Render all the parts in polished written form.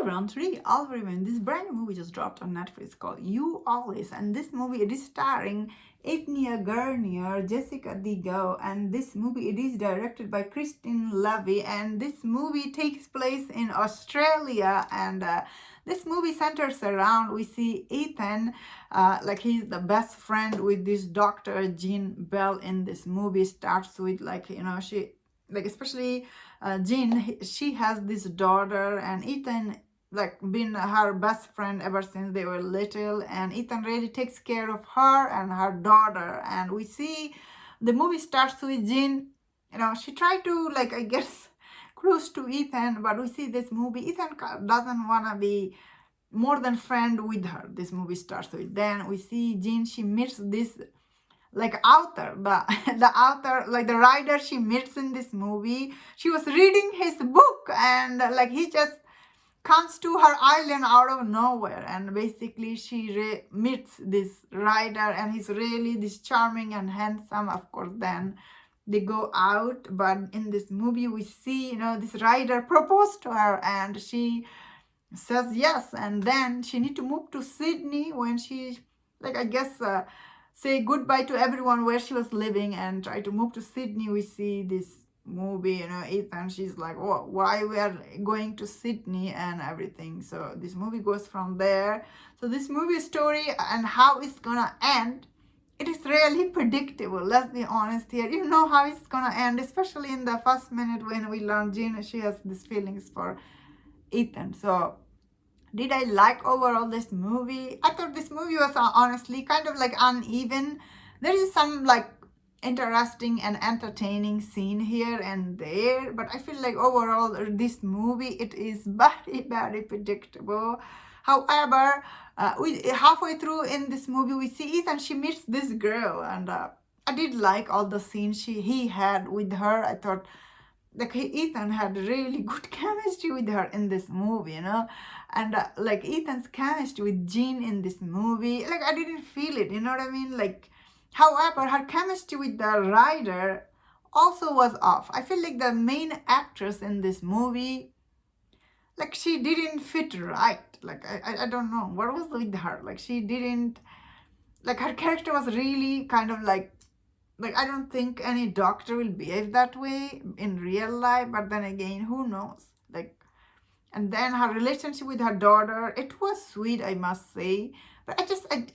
everyone, today I'll be reviewing this brand new movie just dropped on Netflix called You Always. And this movie, it is starring Ethnia Garnier, Jessica Digo, and this movie, it is directed by Christine Levy, and this movie takes place in Australia. And this movie centers around, we see Ethan, like he's the best friend with this doctor Jean Bell in this movie. Starts with she, like especially Jean, she has this daughter, and Ethan like been her best friend ever since they were little, and Ethan really takes care of her and her daughter. And we see the movie starts with Jean, she tried to like I guess close to Ethan, but we see this movie Ethan doesn't want to be more than friend with her. This movie starts with, then we see Jean, she meets this like author, the author, like the writer she meets in this movie. She was reading his book, and like he just comes to her island out of nowhere, and basically she meets this writer, and he's really this charming and handsome. Of course, then they go out, but in this movie we see this writer propose to her, and she says yes, and then she need to move to Sydney when she like I guess say goodbye to everyone where she was living and try to move to Sydney. We see this movie, Ethan, she's like, oh, why we are going to Sydney and everything. So this movie goes from there. So this movie story and how it's gonna end, it is really predictable. Let's be honest here. You know how it's gonna end, especially in the first minute when we learn Jean, she has these feelings for Ethan. So did I like overall this movie? I thought this movie was honestly kind of like uneven. There is some like interesting and entertaining scene here and there, but I feel like overall this movie, it is very predictable. However, we halfway through in this movie we see Ethan, she meets this girl, and I did like all the scenes he had with her. I thought like Ethan had really good chemistry with her in this movie, and like Ethan's chemistry with Jean in this movie, like I didn't feel it, you know what I mean? Like, however, her chemistry with the writer also was off. I feel like the main actress in this movie, like she didn't fit right. Like I don't know what was with her. Like she didn't, like her character was really kind of like I don't think any doctor will behave that way in real life, but then again, who knows? Like, and then her relationship with her daughter, it was sweet, I must say. But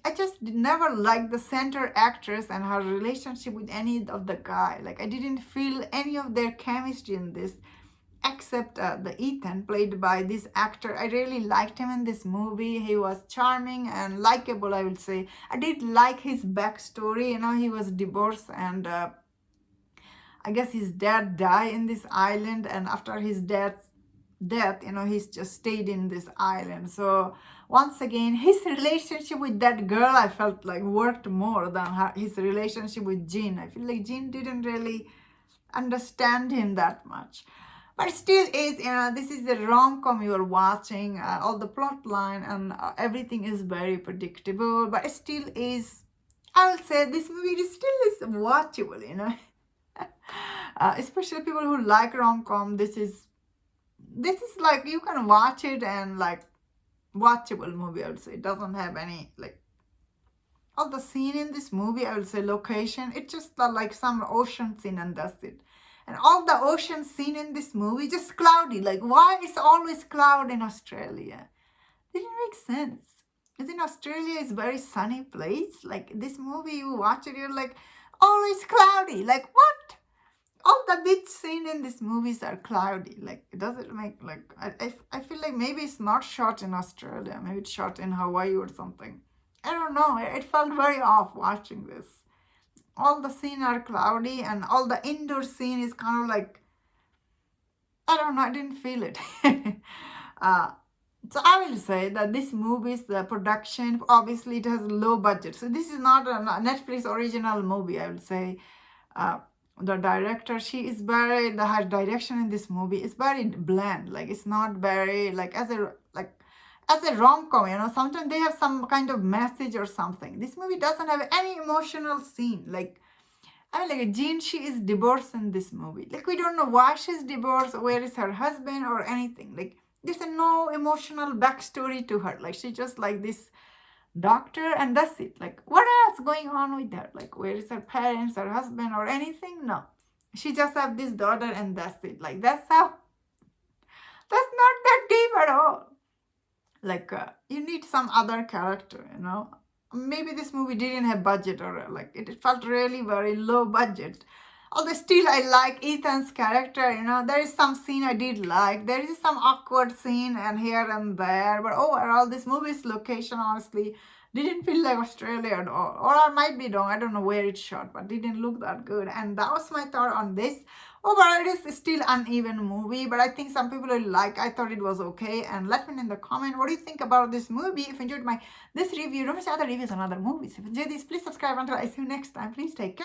I just never liked the center actress and her relationship with any of the guy. Like, I didn't feel any of their chemistry in this, except the Ethan played by this actor. I really liked him in this movie. He was charming and likable, I would say. I did like his backstory. He was divorced, and I guess his dad died in this island, and after his dad's death, he's just stayed in this island. So once again, his relationship with that girl, I felt like worked more than his relationship with Jean. I feel like Jean didn't really understand him that much. But still is, this is the rom-com you are watching, all the plot line and everything is very predictable, but it still is, I will say this movie still is watchable, especially people who like rom-com. This is like, you can watch it and like watchable movie, I would say. It doesn't have any like, all the scene in this movie, I would say location, it's just like some ocean scene and that's it. And all the ocean scene in this movie, just cloudy. Like, why is always cloud in Australia? Didn't make sense. Isn't Australia is very sunny place? Like, this movie, you watch it, you're like, always cloudy. Like, what? All the beach scene in these movies are cloudy. Like, it doesn't make, like, I feel like maybe it's not shot in Australia. Maybe it's shot in Hawaii or something. I don't know. It felt very off watching this. All the scenes are cloudy, and all the indoor scene is kind of like, I don't know, I didn't feel it. So I will say that this movie's the production, obviously it has low budget. So this is not a Netflix original movie, I would say. The director, she is very, her direction in this movie is very bland. Like, it's not very, like, as a rom-com, sometimes they have some kind of message or something. This movie doesn't have any emotional scene. Like, I mean, like, Jean, she is divorced in this movie. Like, we don't know why she's divorced, where is her husband or anything. Like, there's no emotional backstory to her. Like she's just like this doctor and that's it. Like what else going on with her? Like where is her parents, her husband, or anything? No. She just have this daughter and that's it. Like that's how, that's not that deep at all. Like you need some other character, you know. Maybe this movie didn't have budget, or like it felt really very low budget. Although still I like Ethan's character, you know. There is some scene I did like. There is some awkward scene and here and there, but overall this movie's location honestly didn't feel like Australia at all. Or I might be wrong, I don't know where it's shot, but didn't look that good. And that was my thought on this. Overall, it is still uneven movie, but I think some people will like. I thought it was okay. And let me know in the comment what do you think about this movie. If you enjoyed this review, don't miss other reviews on other movies. If you enjoyed this, please subscribe. Until I see you next time, please take care.